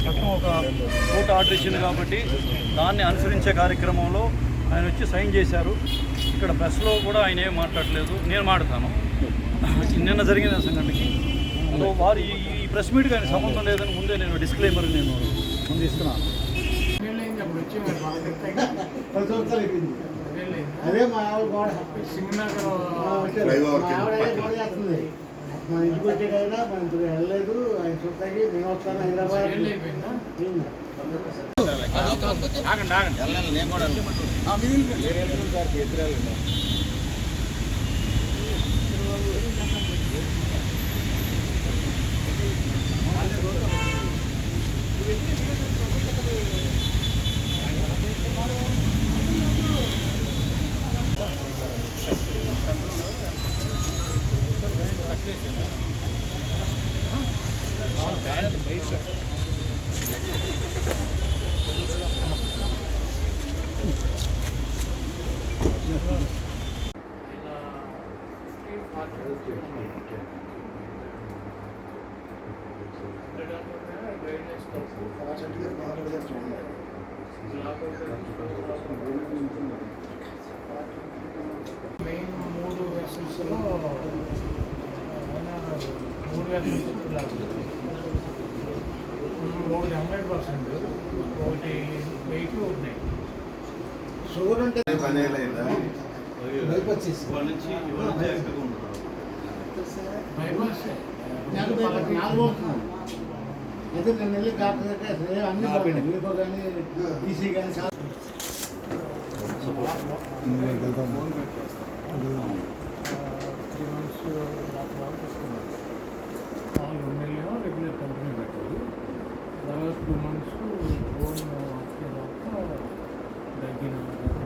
చట్టం ఒక court order ఇచ్చింది కాబట్టి దాన్ని అనుసరించే కార్యక్రమంలో ఆయన వచ్చి సైన్ చేశారు. ఇక్కడ ప్రెస్లో కూడా ఆయన ఏం మాట్లాడలేదు, నేను మాట్లాడతాను. నిన్న జరిగిన సంఘటనకి వారు ఈ ప్రెస్ మీట్ కానీ సంబంధం లేదని ముందే నేను డిస్క్లైమర్ నేను ముందు ఇస్తున్నాను. అదే మా ఆవిడ మన ఇంటికి వచ్చే కదా మన ఇంటికి వెళ్ళలేదు. ఆయన చూస్తాకి నేను వస్తాను హైదరాబాద్. మెయిన్ 3 వెసల్స్లో 3 వెసల్స్ 100%, ఒకటి వెయిట్ ఉన్నాయి. షుగర్ అంటే అయితే నేను వెళ్ళి డాక్టర్ దగ్గర అన్ని వీడియో కానీ ఈసీ కానీ రెగ్యులర్ కంపెనీ పెట్టారు. తర్వాత 2 months ఓన్ దగ్గర